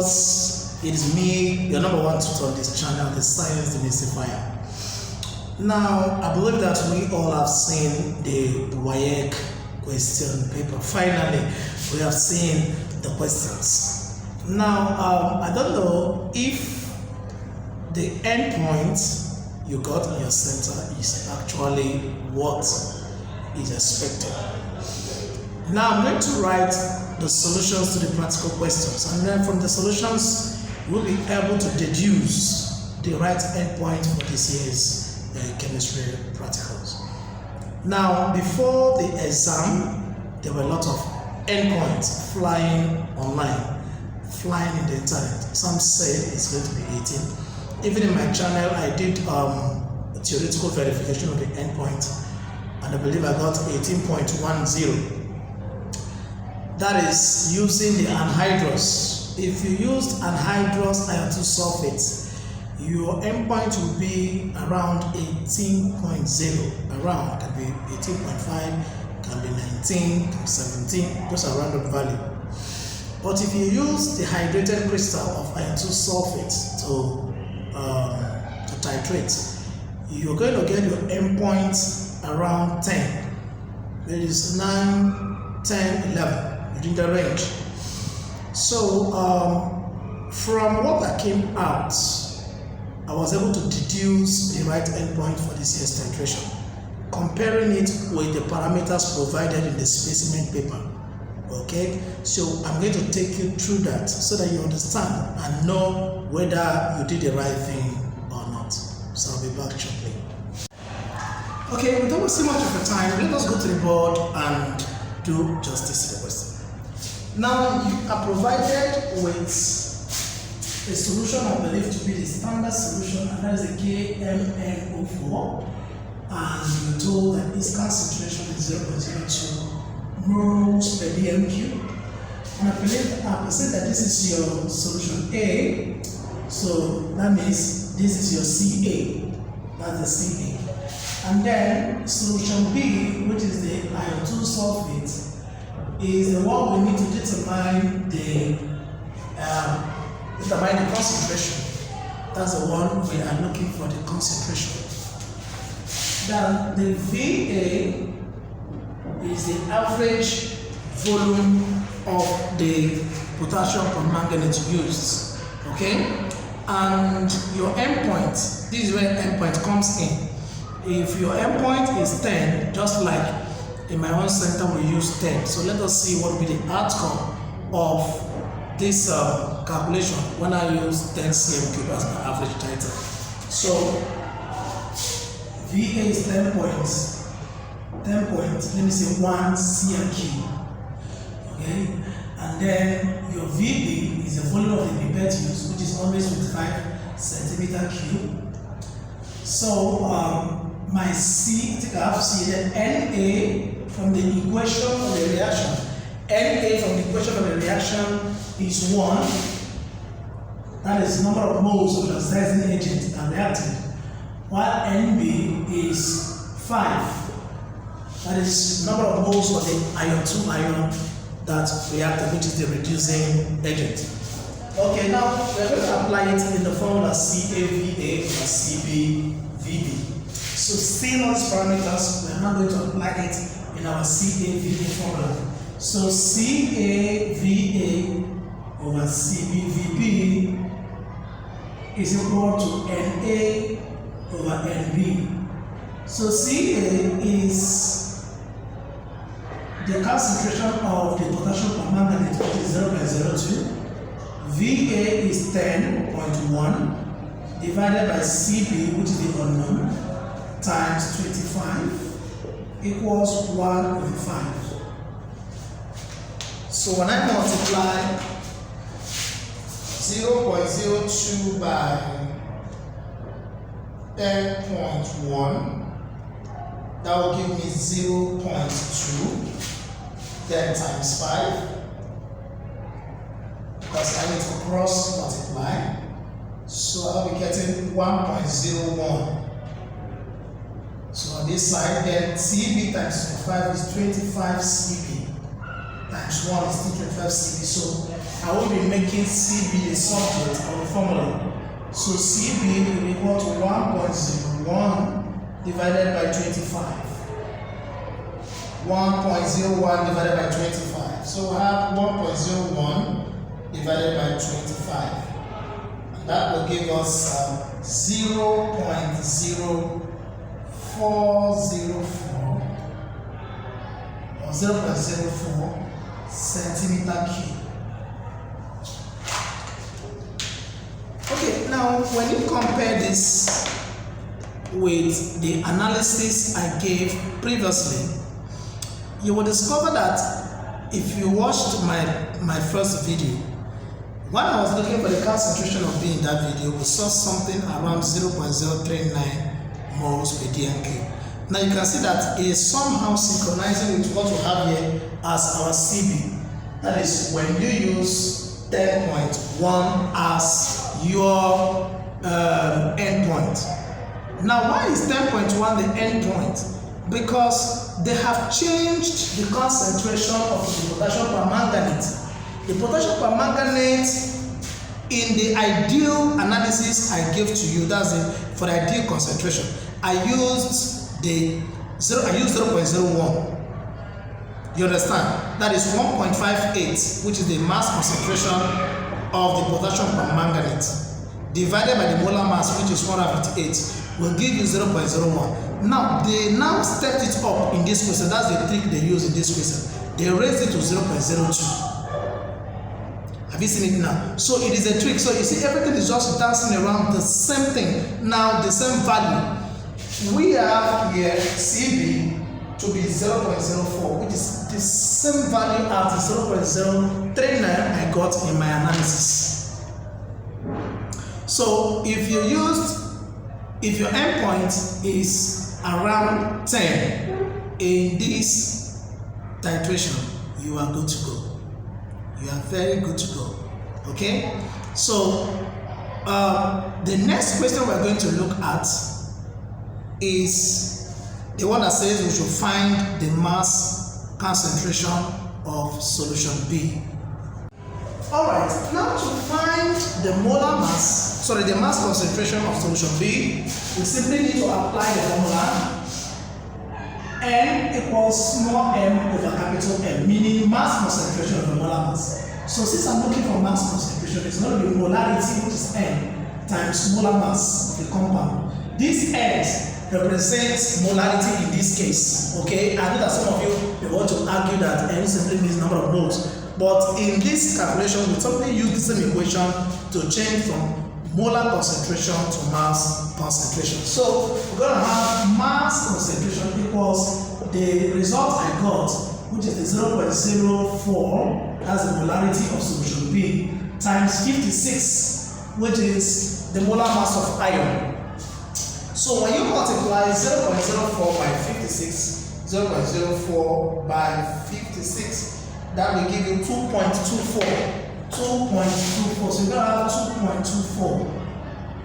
viewers, it is me, your number one tutor on this channel, the Science Demystifier. Now, I believe that we all have seen the WAEC question paper. Finally, we have seen the questions. Now, I don't know if the endpoint you got in your center is actually what is expected. Now, I'm going to write the solutions to the practical questions, and then from the solutions, we'll be able to deduce the right endpoint for this year's chemistry practicals. Now, before the exam, there were a lot of endpoints flying online, flying in the internet. Some said it's going to be 18. Even in my channel, I did a theoretical verification of the endpoint, and I believe I got 18.10. That is using the anhydrous. If you used anhydrous iron 2 sulfate, your endpoint will be around 18.0. Around, can be 18.5, can be 19, can be 17, just a random value. But if you use the hydrated crystal of iron 2 sulfate to titrate, you're going to get your endpoint around 10. There is 9, 10, 11 within the range. So from what that came out, I was able to deduce the right endpoint for this year's titration, comparing it with the parameters provided in the specimen paper. Okay, so I'm going to take you through that so that you understand and know whether you did the right thing or not. So I'll be back shortly. Okay, without wasting much of your time, let us go to the board and do justice to the question. Now, you are provided with a solution I believe to be the standard solution, and that is the KMnO4, and you're told that its concentration is 0.02 moles per dm cube. And I present that this is your solution A, so that means this is your Ca, that's the Ca. And then solution B, which is the iron 2 sulfate, is the one we need to determine the concentration. That's the one we are looking for, the concentration. Then the VA is the average volume of the potassium permanganate used. Okay? And your endpoint, this is where endpoint comes in. If your endpoint is 10, just like in my own center we use 10. So let us see what will be the outcome of this calculation when I use 10 cm cube as my average title. So VA is 10 points, let me say 1 cm cube. Okay, and then your VB is the volume of the pipette used, which is always 25 centimeter cube. So my C, I think I have C, then NA from the equation of the reaction. NA from the equation of the reaction is 1. That is the number of moles of the oxidizing agent and reactant. While NB is 5. That is the number of moles of the iron 2 ion that reacted, which is the reducing agent. Okay, now we're going to apply it in the formula CAVA plus CBVB. So seeing all these parameters, we're now going to apply it in our CAVA formula. So CAVA over CBVB is equal to NA over NB. So CA is the concentration of the potassium permanganate, which is 0.02. VA is 10.1 divided by CB, which is the unknown, times 25 equals 1 over 5. So when I multiply 0.02 by 10.1, that will give me 0.2, 10 times 5, because I need to cross multiply. So I'll be getting 1.01. So on this side, then CB times 25 is 25 CB times 1 is still 25 CB. So I I will be making CB the subject of the formula. So CB will equal to 1.01 divided by 25. 1.01 divided by 25. So we have 1.01 divided by 25. And that will give us 0.0404 or 0.04 centimeter cube. Okay, now when you compare this with the analysis I gave previously, you will discover that if you watched my first video, when I was looking for the concentration of B in that video, we saw something around 0.039 moles per dm cube. Now you can see that it is somehow synchronizing with what we have here as our CB. That is when you use 10.1 as your endpoint. Now why is 10.1 the endpoint? Because they have changed the concentration of the potassium permanganate. The potassium permanganate in the ideal analysis I gave to you, that's it, for the ideal concentration, I used 0.01. You understand? That is 1.58, which is the mass concentration of the potassium permanganate, divided by the molar mass, which is 158, will give you 0.01. Now, they now stepped it up in this question. That's the trick they use in this question. They raised it to 0.02. Have you seen it now? So it is a trick. So you see, everything is just dancing around the same thing. Now, the same value. We have here CB to be 0.04, which is the same value as the 0.039 I got in my analysis. So if your endpoint is around 10 in this titration, you are good to go. You are very good to go. Okay? So the next question we're going to look at is the one that says we should find the mass concentration of solution B. Alright, now to find the mass concentration of solution B, we simply need to apply the formula N equals small m over capital M, meaning mass concentration of the molar mass. So since I'm looking for mass concentration, it's going to be molarity, which is N, times molar mass of the compound. This N represents molarity in this case. Okay, I know that some of you may want to argue that N simply means number of moles, but in this calculation, we simply use the same equation to change from molar concentration to mass concentration. So we're going to have mass concentration equals the result I got, which is the 0.04, that's the molarity of solution B, times 56, which is the molar mass of iron. So when you multiply 0.04 by 56, 0.04 by 56, that will give you 2.24. 2.24. So you're going to have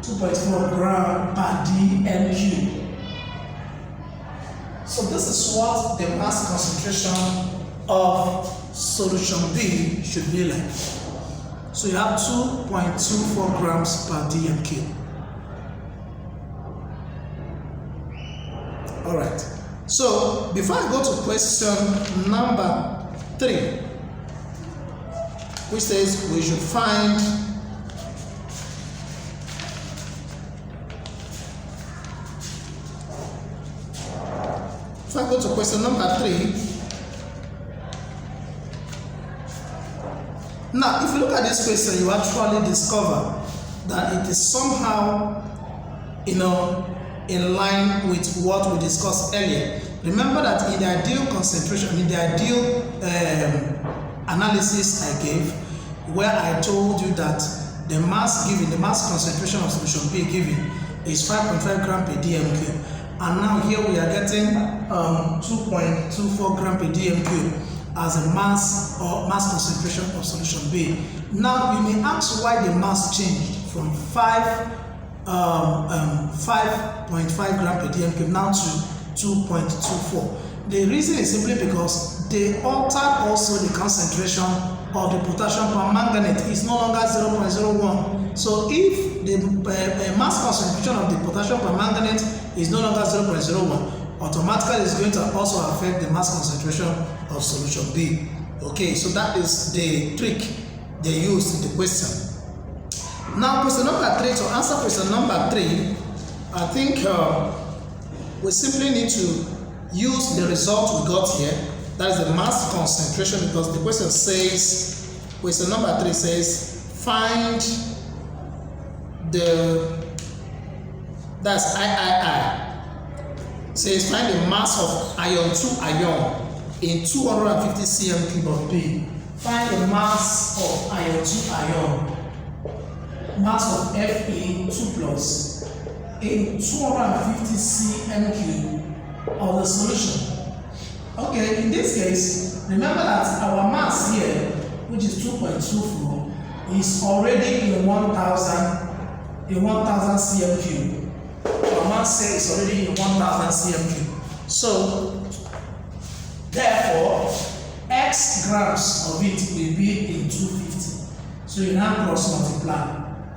2.4 gram per dm cube. So this is what the mass concentration of solution B should be like. So you have 2.24 grams per dm cube. Alright, so before I go to question number 3, which says we should find if I go to question number 3, now if you look at this question, you actually discover that it is somehow, in line with what we discussed earlier. Remember that in the ideal concentration, in the ideal analysis I gave, where I told you that the mass given, the mass concentration of solution B given is 5.5 gram per dm cube, and now here we are getting 2.24 gram per dm cube as a mass concentration of solution B. Now you may ask why the mass changed from 5.5 gram per dm cube now to 2.24. The reason is simply because they alter also the concentration of the potassium permanganate. It's no longer 0.01. So if the mass concentration of the potassium permanganate is no longer 0.01, automatically it's going to also affect the mass concentration of solution B. Okay, so that is the trick they used in the question. Now question number 3, to answer question number 3, I think we simply need to use the result we got here, that is the mass concentration, because the question says, question number 3 says, find that's III, says find the mass of ion 2 ion in 250 cm cube of B. Find the mass of ion 2 ion, mass of Fe 2 plus in 250 cm cube of the solution. Okay, in this case, remember that our mass here, which is 2.24, is already in 1000 cm cube. Our mass here is already in 1000 cm cube. So, therefore, x grams of it will be in 250. So you now cross multiply.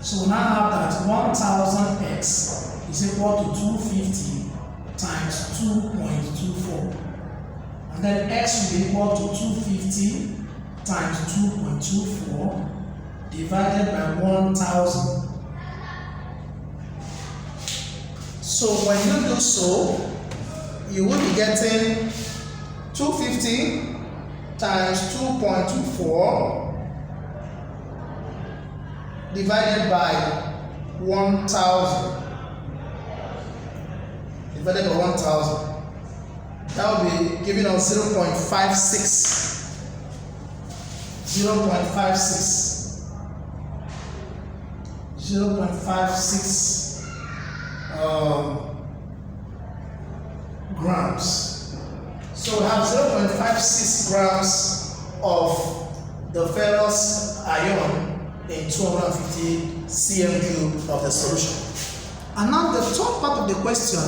So we now have that 1000x is equal to 250 times 2.24. And then x will be equal to 250 times 2.24 divided by 1000. So when you do so, you will be getting 250 times 2.24 divided by 1000. Divided by 1000. That will be giving us 0.56. 0.56 grams. So we have 0.56 grams of the ferrous ion in 250 cm cube of the solution. And now the third part of the question,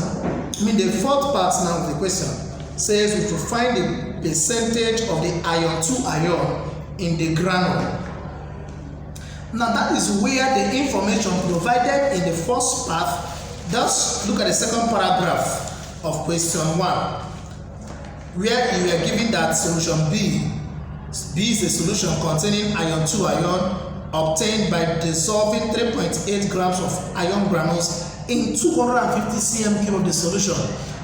the fourth part now of the question, says we should find the percentage of the ion 2 ion in the granule. Now that is where the information provided in the first part. Just look at the second paragraph of question 1, where you are given that solution B is a solution containing ion 2 ion obtained by dissolving 3.8 grams of ion granules in 250 cm cube of the solution.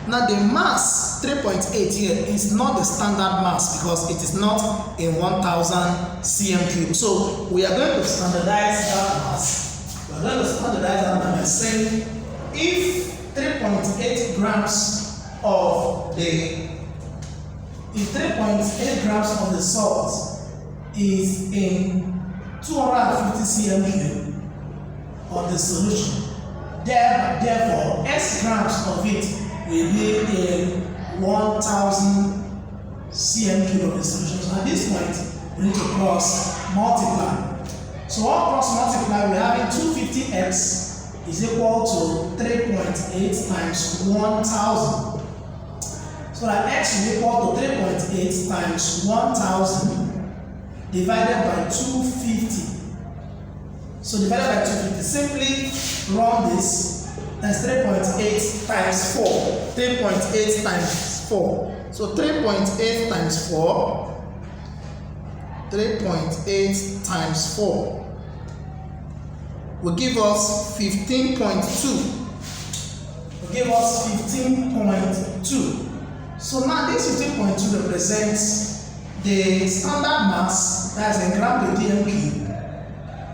Now the mass 3.8 here is not the standard mass because it is not in 1000 cm cube. So we are going to standardize that mass. We are going to standardize that mass by saying if 3.8 grams of the salt is in 250 cm cube of the solution, therefore x grams of it will be in 1000 cm cube of the solution. So at this point we need to cross multiply. So what cross multiply, we have in 250x is equal to 3.8 times 1000. So that x is equal to 3.8 times 1000 divided by 250. So divided by 250, simply run this. That's 3.8 times 4. 3.8 times 4. So 3.8 times 4. 3.8 times 4 will give us 15.2. Will give us 15.2. So now this 15.2 represents the standard mass, that's in gram per dm cube,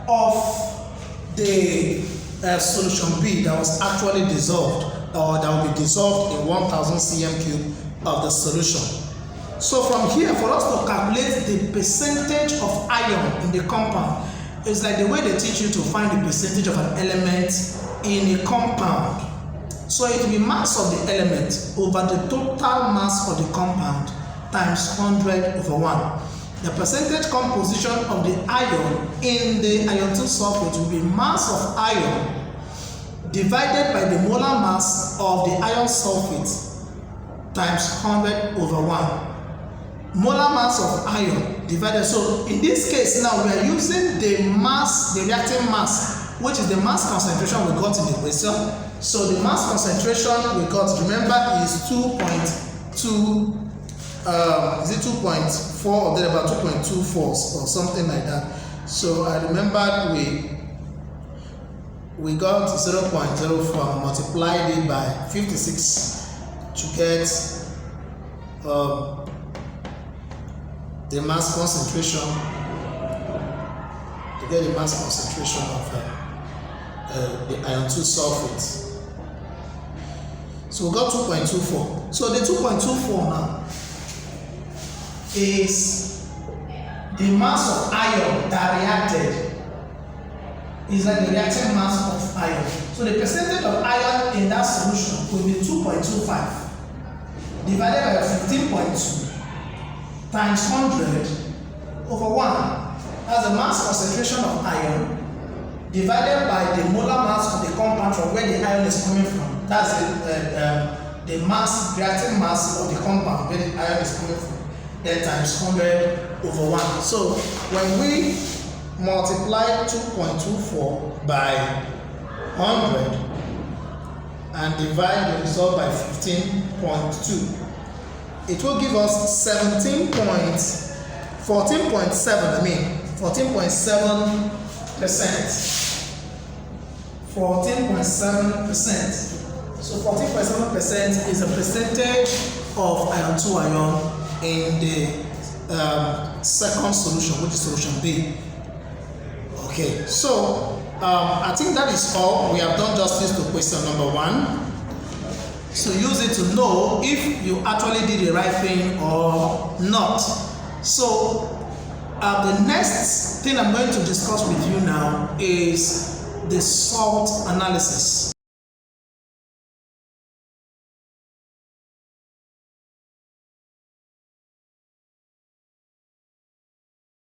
of the solution B that was actually dissolved, or that will be dissolved in 1000 cm cube of the solution. So from here, for us to calculate the percentage of iron in the compound, it's like the way they teach you to find the percentage of an element in a compound. So it will be mass of the element over the total mass of the compound times 100 over 1. The percentage composition of the ion in the ion 2 sulfate will be mass of ion divided by the molar mass of the iron sulfate times 100 over 1. Molar mass of iron divided. So in this case now we are using the mass, the reacting mass, which is the mass concentration we got in the question. So the mass concentration we got, remember, is 2.2, is it 2.4 or then about 2.24 or something like that. So I remember we got 0.04, multiplied it by 56 to get the mass concentration, of the iron 2 sulfate. So we got 2.24. So the 2.24 now is the mass of iron that reacted. Is like the reacting mass of iron. So the percentage of iron in that solution will be 2.25 divided by 15.2 times 100 over 1. That's the mass concentration of iron divided by the molar mass of the compound from where the iron is coming from. That's the mass, reacting mass of the compound where the iron is coming from. Then times 100 over 1. So when we multiply 2.24 by 100 and divide the result by 15.2, it will give us 14.7%. 14.7%. So 14.7% is a percentage of iron 2 ion in the second solution, which is solution B. Okay, so I think that is all. We have done justice to question number 1. So use it to know if you actually did the right thing or not. So the next thing I'm going to discuss with you now is the salt analysis.